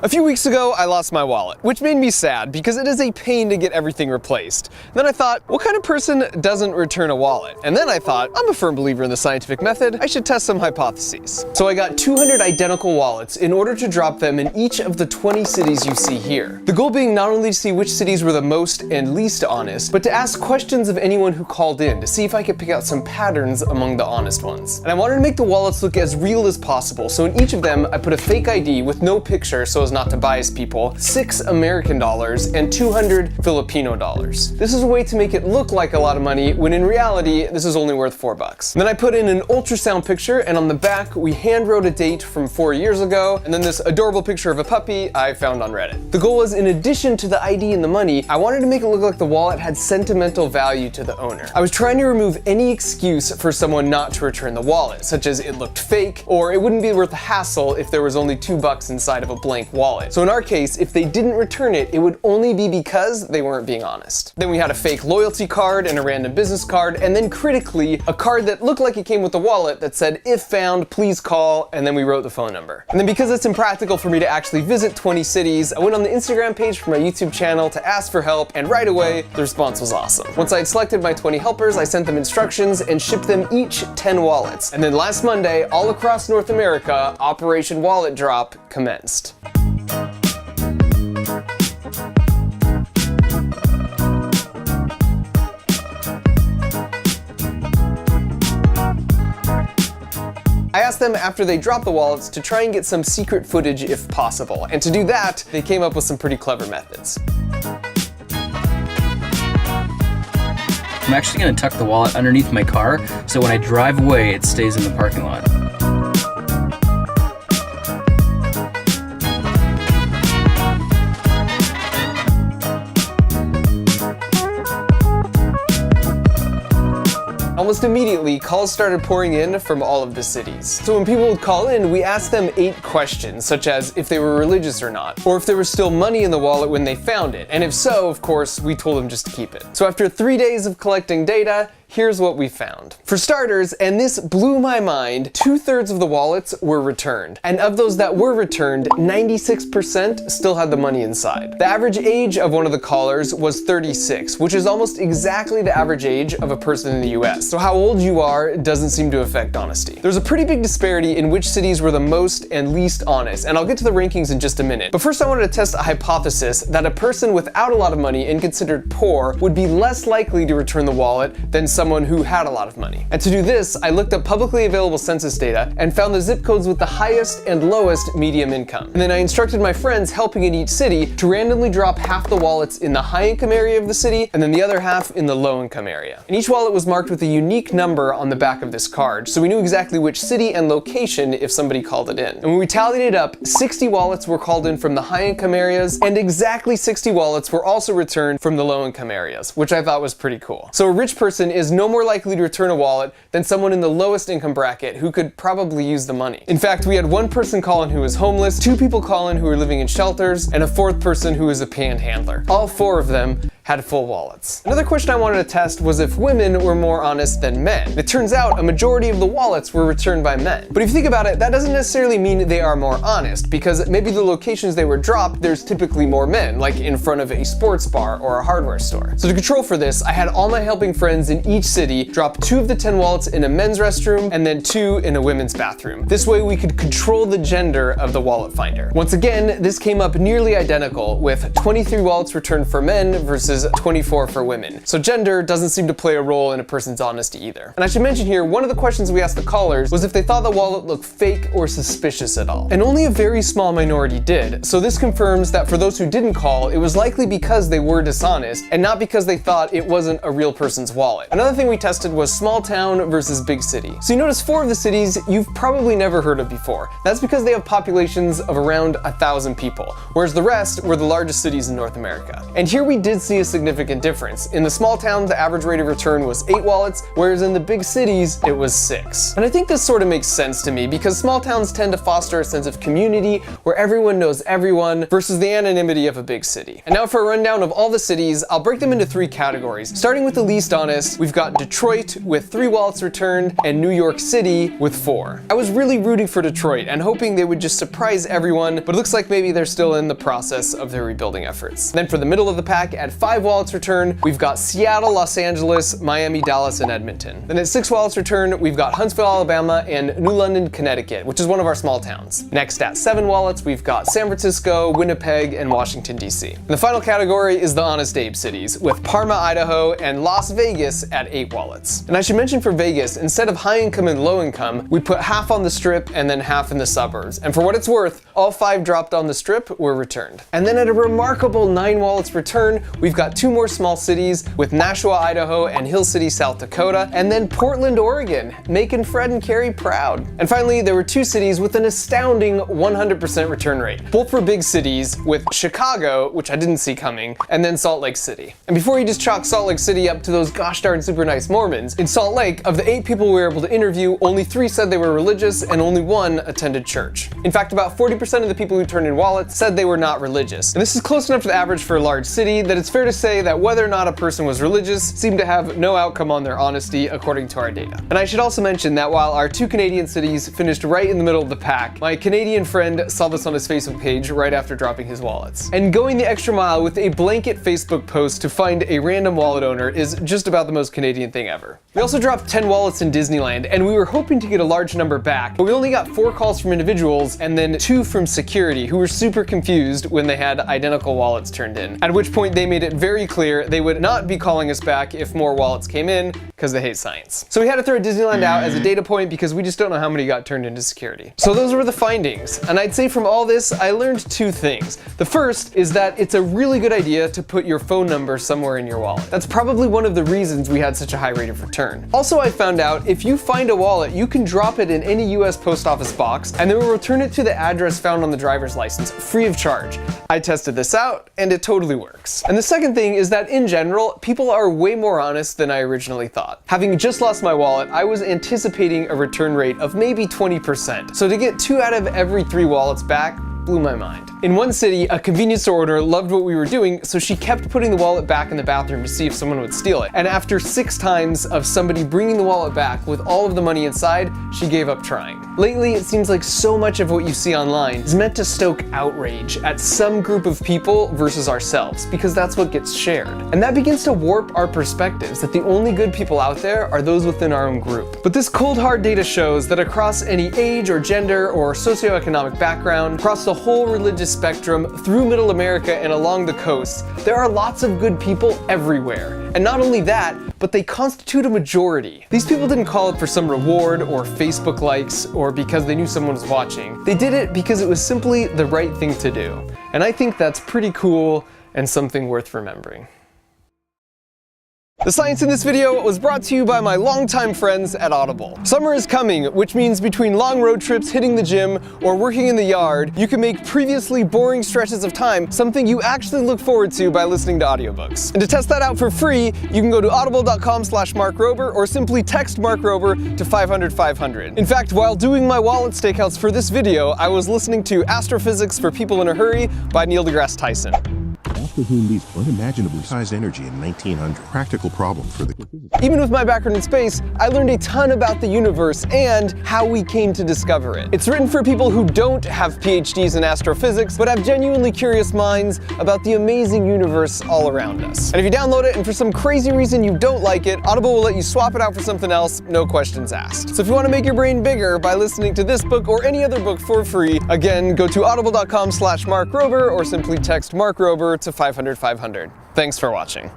A few weeks ago, I lost my wallet, which made me sad because it is a pain to get everything replaced. Then I thought, what kind of person doesn't return a wallet? And then I thought, I'm a firm believer in the scientific method, I should test some hypotheses. So I got 200 identical wallets in order to drop them in each of the 20 cities you see here. The goal being not only to see which cities were the most and least honest, but to ask questions of anyone who called in to see if I could pick out some patterns among the honest ones. And I wanted to make the wallets look as real as possible, so in each of them I put a fake ID with no picture so as not to bias people, 6 American dollars, and 200 Filipino dollars. This is a way to make it look like a lot of money when in reality this is only worth $4. Then I put in an ultrasound picture, and on the back we hand wrote a date from 4 years ago, and then this adorable picture of a puppy I found on Reddit. The goal was, in addition to the ID and the money, I wanted to make it look like the wallet had sentimental value to the owner. I was trying to remove any excuse for someone not to return the wallet, such as it looked fake, or it wouldn't be worth the hassle if there was only $2 inside of a blank wallet. So in our case, if they didn't return it, it would only be because they weren't being honest. Then we had a fake loyalty card and a random business card, and then critically, a card that looked like it came with the wallet that said, if found, please call, and then we wrote the phone number. And then because it's impractical for me to actually visit 20 cities, I went on the Instagram page for my YouTube channel to ask for help, and right away, the response was awesome. Once I had selected my 20 helpers, I sent them instructions and shipped them each 10 wallets. And then last Monday, all across North America, Operation Wallet Drop commenced. I asked them after they dropped the wallets to try and get some secret footage if possible, and to do that, they came up with some pretty clever methods. I'm actually going to tuck the wallet underneath my car, so when I drive away, it stays in the parking lot. Almost immediately, calls started pouring in from all of the cities. So when people would call in, we asked them 8 questions, such as if they were religious or not, or if there was still money in the wallet when they found it, and if so, of course, we told them just to keep it. So after 3 days of collecting data, here's what we found. For starters, and this blew my mind, 2/3 of the wallets were returned. And of those that were returned, 96% still had the money inside. The average age of one of the callers was 36, which is almost exactly the average age of a person in the US. So how old you are doesn't seem to affect honesty. There's a pretty big disparity in which cities were the most and least honest, and I'll get to the rankings in just a minute. But first I wanted to test a hypothesis that a person without a lot of money and considered poor would be less likely to return the wallet than someone who had a lot of money. And to do this, I looked up publicly available census data and found the zip codes with the highest and lowest medium income. And then I instructed my friends helping in each city to randomly drop half the wallets in the high income area of the city and then the other half in the low income area. And each wallet was marked with a unique number on the back of this card, so we knew exactly which city and location if somebody called it in. And when we tallied it up, 60 wallets were called in from the high income areas, and exactly 60 wallets were also returned from the low income areas, which I thought was pretty cool. So a rich person is no more likely to return a wallet than someone in the lowest income bracket who could probably use the money. In fact, we had 1 person call in who was homeless, 2 people call in who were living in shelters, and a 4th person who was a panhandler. All 4 of them had full wallets. Another question I wanted to test was if women were more honest than men. It turns out a majority of the wallets were returned by men. But if you think about it, that doesn't necessarily mean they are more honest, because maybe the locations they were dropped, there's typically more men, like in front of a sports bar or a hardware store. So to control for this, I had all my helping friends in each city drop 2 of the 10 wallets in a men's restroom and then 2 in a women's bathroom. This way we could control the gender of the wallet finder. Once again, this came up nearly identical, with 23 wallets returned for men versus 24 for women. So gender doesn't seem to play a role in a person's honesty either. And I should mention here, one of the questions we asked the callers was if they thought the wallet looked fake or suspicious at all. And only a very small minority did. So this confirms that for those who didn't call, it was likely because they were dishonest and not because they thought it wasn't a real person's wallet. Another thing we tested was small town versus big city. So you notice 4 of the cities you've probably never heard of before. That's because they have populations of around 1,000 people, whereas the rest were the largest cities in North America. And here we did see a significant difference. In the small towns, the average rate of return was 8 wallets, whereas in the big cities, it was 6. And I think this sort of makes sense to me because small towns tend to foster a sense of community where everyone knows everyone versus the anonymity of a big city. And now for a rundown of all the cities, I'll break them into 3 categories. Starting with the least honest, we've got Detroit with 3 wallets returned and New York City with 4. I was really rooting for Detroit and hoping they would just surprise everyone, but it looks like maybe they're still in the process of their rebuilding efforts. Then for the middle of the pack, at 5 wallets returned, we've got Seattle, Los Angeles, Miami, Dallas, and Edmonton. Then at 6 wallets returned, we've got Huntsville, Alabama, and New London, Connecticut, which is one of our small towns. Next at 7 wallets, we've got San Francisco, Winnipeg, and Washington, D.C. And the final category is the Honest Abe cities, with Parma, Idaho, and Las Vegas at 8 wallets. And I should mention for Vegas, instead of high income and low income, we put half on the strip and then half in the suburbs. And for what it's worth, all 5 dropped on the strip were returned. And then at a remarkable 9 wallets return, we've got 2 more small cities with Nashua, Idaho, and Hill City, South Dakota, and then Portland, Oregon, making Fred and Carrie proud. And finally, there were 2 cities with an astounding 100% return rate. Both were big cities, with Chicago, which I didn't see coming, and then Salt Lake City. And before you just chalk Salt Lake City up to those gosh darn super nice Mormons, in Salt Lake, of the 8 people we were able to interview, only 3 said they were religious and only 1 attended church. In fact, about 40% of the people who turned in wallets said they were not religious. And this is close enough to the average for a large city that it's fair to say that whether or not a person was religious seemed to have no outcome on their honesty according to our data. And I should also mention that while our 2 Canadian cities finished right in the middle of the pack, my Canadian friend saw this on his Facebook page right after dropping his wallets. And going the extra mile with a blanket Facebook post to find a random wallet owner is just about the most Canadian thing ever. We also dropped 10 wallets in Disneyland, and we were hoping to get a large number back, but we only got 4 calls from individuals and then 2 from security who were super confused when they had identical wallets turned in, at which point they made it very clear they would not be calling us back if more wallets came in because they hate science. So we had to throw Disneyland out as a data point because we just don't know how many got turned into security. So those were the findings, and I'd say from all this I learned 2 things. The first is that it's a really good idea to put your phone number somewhere in your wallet. That's probably one of the reasons we had such a high rate of return. Also, I found out if you find a wallet, you can drop it in any US post office box and they will return it to the address found on the driver's license free of charge. I tested this out and it totally works. And the second thing is that in general, people are way more honest than I originally thought. Having just lost my wallet, I was anticipating a return rate of maybe 20%. So to get 2 out of every 3 wallets back blew my mind. In one city, a convenience store owner loved what we were doing, so she kept putting the wallet back in the bathroom to see if someone would steal it. And after 6 times of somebody bringing the wallet back with all of the money inside, she gave up trying. Lately, it seems like so much of what you see online is meant to stoke outrage at some group of people versus ourselves, because that's what gets shared. And that begins to warp our perspectives that the only good people out there are those within our own group. But this cold hard data shows that across any age or gender or socioeconomic background, across the whole religious spectrum, through Middle America and along the coast, there are lots of good people everywhere. And not only that, but they constitute a majority. These people didn't call it for some reward or Facebook likes or because they knew someone was watching. They did it because it was simply the right thing to do. And I think that's pretty cool and something worth remembering. The science in this video was brought to you by my longtime friends at Audible. Summer is coming, which means between long road trips, hitting the gym, or working in the yard, you can make previously boring stretches of time something you actually look forward to by listening to audiobooks. And to test that out for free, you can go to audible.com/MarkRober or simply text Mark Rober to 500-500. In fact, while doing my wallet stakeouts for this video, I was listening to Astrophysics for People in a Hurry by Neil deGrasse Tyson. For whom these unimaginably sized energy in 1900. Practical problem for the... Even with my background in space, I learned a ton about the universe and how we came to discover it. It's written for people who don't have PhDs in astrophysics, but have genuinely curious minds about the amazing universe all around us. And if you download it and for some crazy reason you don't like it, Audible will let you swap it out for something else, no questions asked. So if you want to make your brain bigger by listening to this book or any other book for free, again, go to audible.com/MarkRober or simply text Mark Rober to 500-500. Thanks for watching.